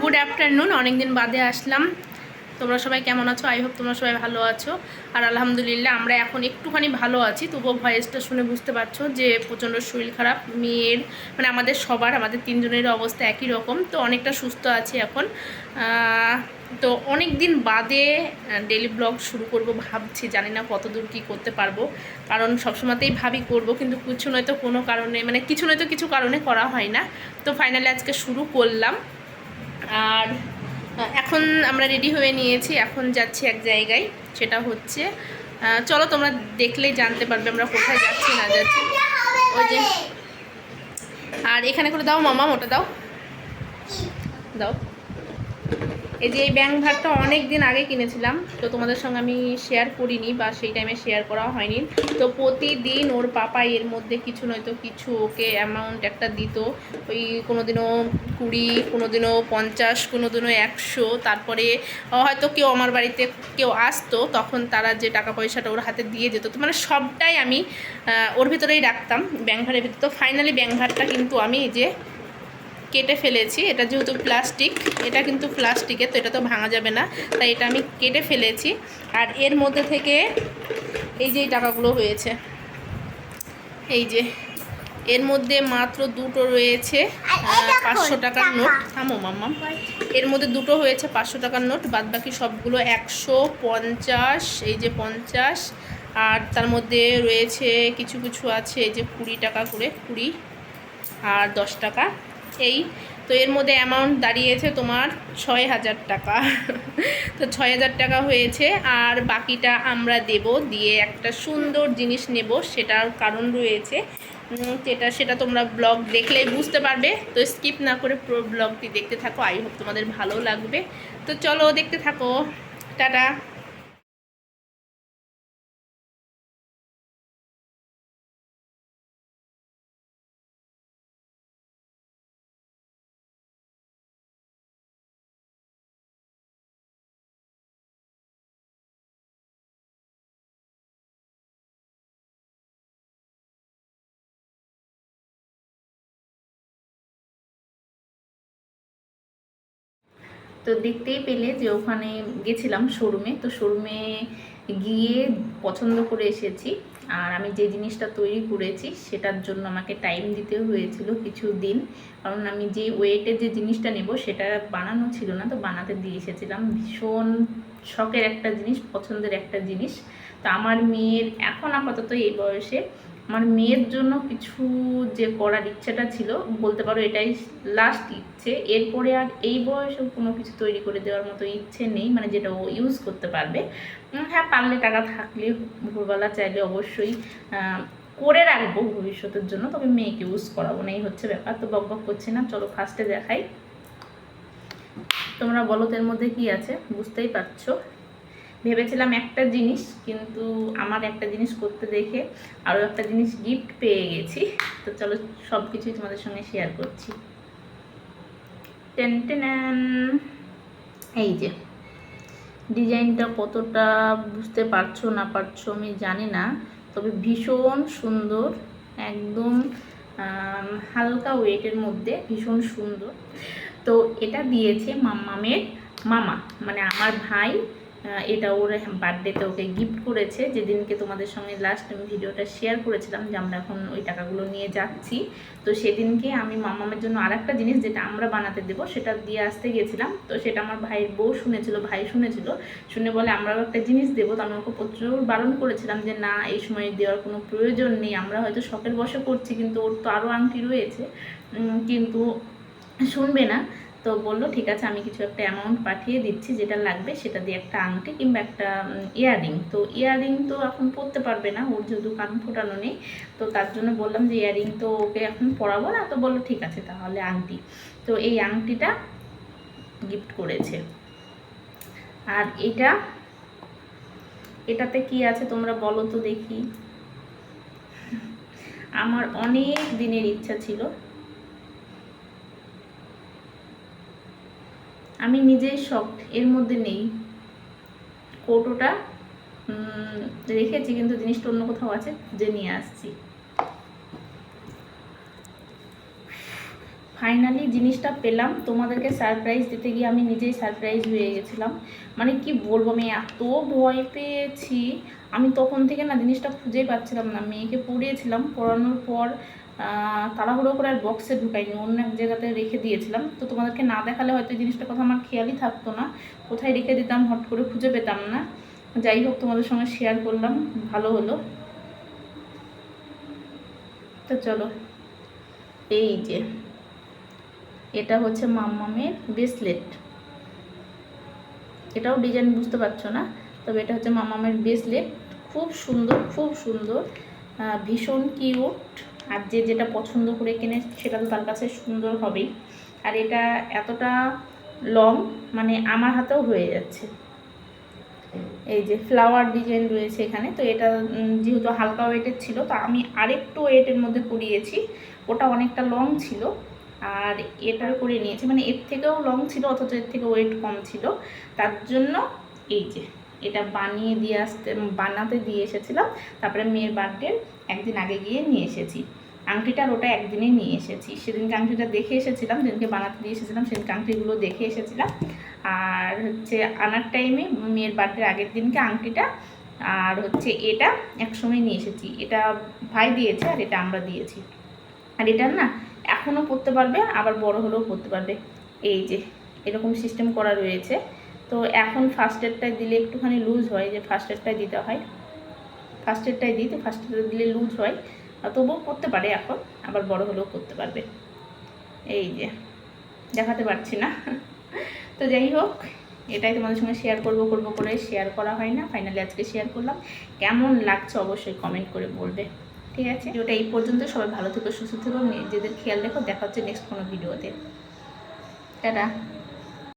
Good afternoon. অনেকদিন বাদে আসলাম। তোমরা সবাই কেমন আছো? আই হোপ তোমরা সবাই ভালো আছো। আর আলহামদুলিল্লাহ আমরা এখন একটুখানি ভালো আছি। তবুও ভয়েসটা শুনে বুঝতে পারছো যে প্রচণ্ড শরীর খারাপ মেয়ের, মানে আমাদের সবার, আমাদের তিনজনের অবস্থা একই রকম। তো অনেকটা সুস্থ আছি এখন। তো অনেক দিন বাদে ডেলি ব্লগ শুরু করব ভাবছি, জানি না কতদূর কী করতে পারবো, কারণ সবসময়তেই ভাবি করব, কিন্তু কিছু নয়তো কোনো কারণে, মানে কিছু নয়তো কিছু কারণে করা হয় না। তো ফাইনালি আজকে শুরু করলাম। আর এখন আমরা রেডি হয়ে নিয়েছি, এখন যাচ্ছি এক জায়গায়, সেটা হচ্ছে চলো তোমরা দেখলেই জানতে পারবে আমরা কোথায় যাচ্ছি না যাচ্ছি। ওই যে, আর এখানে করে দাও মামা, ওটা দাও দাও। এই যে এই ব্যাঙ্ক ভারটা অনেক দিন আগে কিনেছিলাম, তো তোমাদের সঙ্গে আমি শেয়ার করিনি বা সেই টাইমে শেয়ার করা হয়নি। তো প্রতিদিন ওর পাপা এর মধ্যে কিছু নয়তো কিছু ওকে অ্যামাউন্ট একটা দিত। ওই কোনো দিনও 20, কোনো দিনও 50, কোনো দিনও 100। তারপরে হয়তো কেউ আমার বাড়িতে কেউ আসতো, তখন তারা যে টাকা পয়সাটা ওর হাতে দিয়ে যেত, তো মানে সবটাই আমি ওর ভিতরেই রাখতাম, ব্যাঙ্ক ভারের ভিতরে। তো ফাইনালি ব্যাঙ্ক ভারটা কিন্তু আমি এই যে কেটে ফেলেছি। এটা যেহেতু প্লাস্টিক, এটা কিন্তু প্লাস্টিকের, তো এটা তো ভাঙা যাবে না, তাই এটা আমি কেটে ফেলেছি। আর এর মধ্যে থেকে এই যে টাকাগুলো হয়েছে, এই যে এর মধ্যে মাত্র দুটো রয়েছে 500 টাকার নোট। থামো মাম্মা। এর মধ্যে দুটো হয়েছে 500 টাকার নোট, বাদ বাকি সবগুলো 100, 50, এই যে 50, আর তার মধ্যে রয়েছে কিছু কিছু আছে এই যে 20 টাকা করে, 20 আর 10 টাকা। এই তো এর মধ্যে অ্যামাউন্ট দাঁড়িয়েছে তোমার 6000 টাকা। তো 6000 টাকা হয়েছে, আর বাকিটা আমরা দেব, দিয়ে একটা সুন্দর জিনিস নেব, সেটার কারণ রয়েছে। সেটা তোমরা ব্লগ দেখলেই বুঝতে পারবে। তো স্কিপ না করে পুরো ব্লগটি দেখতে থাকো, আই হোপ তোমাদের ভালো লাগবে। তো চলো দেখতে থাকো। টাটা। তো দেখতেই পেলে যে ওখানে গেছিলাম শোরুমে, তো শোরুমে গিয়ে পছন্দ করে এসেছি। আর আমি যে জিনিসটা তৈরি করেছি সেটার জন্য আমাকে টাইম দিতে হয়েছিল কিছু দিন, কারণ আমি যে ওয়েটের যে জিনিসটা নেব সেটা বানানো ছিল না, তো বানাতে দিয়ে এসেছিলাম। ভীষণ শখের একটা জিনিস, পছন্দের একটা জিনিস। তো আমার মেয়ের এখন আপাতত এই বয়সে আমার মেয়ের জন্য কিছু যে করার ইচ্ছাটা ছিল, বলতে পারো এটাই লাস্ট ইচ্ছে। এরপরে আর এই বয়সে কোনো কিছু তৈরি করে দেওয়ার মতো ইচ্ছে নেই, মানে যেটা ও ইউজ করতে পারবে। হ্যাঁ, পারলে টাকা থাকলে ভোরবেলা চাইলে অবশ্যই করে রাখবো ভবিষ্যতের জন্য, তবে মেয়েকে ইউজ করাবো না, এই হচ্ছে ব্যাপার। তো বক বক করছি না, চলো ফার্স্টে দেখাই। তোমরা বলো তো এর মধ্যে কী আছে, বুঝতেই পারছো। ভেবেছিলাম একটা জিনিস, কিন্তু আমার একটা জিনিস করতে দেখে আরও একটা জিনিস গিফট পেয়ে গেছি। তো চলো সব কিছুই তোমাদের সঙ্গে শেয়ার করছি। টেন টেন, এই যে ডিজাইনটা কতটা বুঝতে পারছো না পারছো আমি জানি না, তবে ভীষণ সুন্দর, একদম হালকা ওয়েটের মধ্যে, ভীষণ সুন্দর। তো এটা দিয়েছে মাম্মামের মামা, মানে আমার ভাই। এটা ওর বার্থডেতে ওকে গিফট করেছে, যেদিনকে তোমাদের সঙ্গে লাস্ট আমি ভিডিওটা শেয়ার করেছিলাম যে আমরা এখন ওই টাকাগুলো নিয়ে যাচ্ছি। তো সেদিনকে আমি মামামের জন্য আর একটা জিনিস যেটা আমরা বানাতে দেবো সেটা দিয়ে আসতে গেছিলাম। তো সেটা আমার ভাইয়ের বউ শুনেছিল, ভাই শুনেছিল, শুনে বলে আমরাও একটা জিনিস দেবো। তো আমি ওকে প্রচুর বারণ করেছিলাম যে না, এই সময় দেওয়ার কোনো প্রয়োজন নেই, আমরা হয়তো শখের বশে করছি, কিন্তু ওর তো আরও আংটি রয়েছে, কিন্তু শুনবে না। তো বললো ঠিক আছে, আমি কিছু একটা অ্যামাউন্ট পাঠিয়ে দিচ্ছি, যেটা লাগবে সেটা দিয়ে একটা আংটি কিংবা একটা ইয়াররিং। তো ইয়াররিং তো এখন পরতে পারবে না, ওর যেহেতু কান ফোটানো নেই, তো তার জন্য বললাম যে ইয়াররিং তো ওকে এখন পরাবো না। তো বললো ঠিক আছে তাহলে আংটি। তো এই আংটিটা গিফট করেছে। আর এটাতে কি আছে তোমরা বলো তো দেখি। আমার অনেক দিনের ইচ্ছা ছিল, আমি নিজেই শখ, এর মধ্যে নেই। কৌটোটা রেখেছি, কিন্তু জিনিসটা অন্য কোথাও আছে, যে নিয়ে আসছি। ফাইনালি জিনিসটা পেলাম। তোমাদেরকে সারপ্রাইজ দিতে গিয়ে আমি নিজেই সারপ্রাইজ হয়ে গেছিলাম। মানে কি বলবো, আমি এত ভয় পেয়েছি, আমি তখন থেকে না জিনিসটা খুঁজেই পাচ্ছিলাম না। মেয়েকে পরিয়েছিলাম, পরানোর পর তাড়াহুড়ো করে আর বক্সে ঢুকাইনি, অন্য এক জায়গাতে রেখে দিয়েছিলাম। তো তোমাদেরকে না দেখালে হয়তো এই জিনিসটার কথা আমার খেয়ালই থাকতো না, কোথায় রেখে দিতাম হট করে খুঁজে পেতাম না। যাই হোক, তোমাদের সঙ্গে শেয়ার করলাম, ভালো হলো। তো চলো, এই যে এটা হচ্ছে মাম্মামের ব্রেসলেট। এটাও ডিজাইন বুঝতে পারছো না, তবে এটা হচ্ছে মাম্মামের ব্রেসলেট। খুব সুন্দর, খুব সুন্দর, ভীষণ কিউট। আর যে যেটা পছন্দ করে কেনে সেটা তো তার কাছে সুন্দর হবেই। আর এটা এতটা লং, মানে আমার হাতেও হয়ে যাচ্ছে। এই যে ফ্লাওয়ার ডিজাইন রয়েছে এখানে। তো এটা যেহেতু হালকা ওয়েটের ছিল, তো আমি আরেকটু ওয়েটের মধ্যে করিয়েছি। ওটা অনেকটা লং ছিল, আর এটার করে নিয়েছি, মানে এর থেকেও লং ছিল অথচ এর থেকে ওয়েট কম ছিল। তার জন্য এই যে এটা বানাতে দিয়ে এসেছিলাম। তারপরে মেয়ের বার্থডে একদিন আগে গিয়ে নিয়ে এসেছি। আংটিটার ওটা একদিনে নিয়ে এসেছি। সেদিনকে আংটিটা দেখে এসেছিলাম, যেদিনকে বানাতে দিয়ে এসেছিলাম সেদিনকে আংটিগুলো দেখে এসেছিলাম। আর হচ্ছে আনার টাইমে মেয়ের বার্থডের আগের দিনকে আংটিটা আর হচ্ছে এটা একসঙ্গে নিয়ে এসেছি। এটা ভাই দিয়েছে আর এটা আমরা দিয়েছি। আর এটা না এখনও পরতে পারবে, আবার বড় হলেও পরতে পারবে। এই যে এরকম সিস্টেম করা রয়েছে। তো এখন ফার্স্ট এডটাই দিলে একটুখানি লুজ হয়, যে ফার্স্ট এডটাই দিতে হয়, ফার্স্ট এডটাই দিই, তো ফার্স্ট এডটা দিলে লুজ হয়। তবুও পরতে পারে এখন, আবার বড় হলেও পরতে পারবে। এই যে দেখাতে পারছি না। তো যাই হোক, এটাই তোমাদের সঙ্গে শেয়ার করবো করে শেয়ার করা হয় না, ফাইনালি আজকে শেয়ার করলাম। কেমন লাগছে অবশ্যই কমেন্ট করে বলবে। ঠিক আছে, ওটা এই পর্যন্ত। সবাই ভালো থেকো, সুস্থ থেকো, নিজেদের খেয়াল রেখো। দেখা হচ্ছে নেক্সট কোনো ভিডিওতে। টাটা।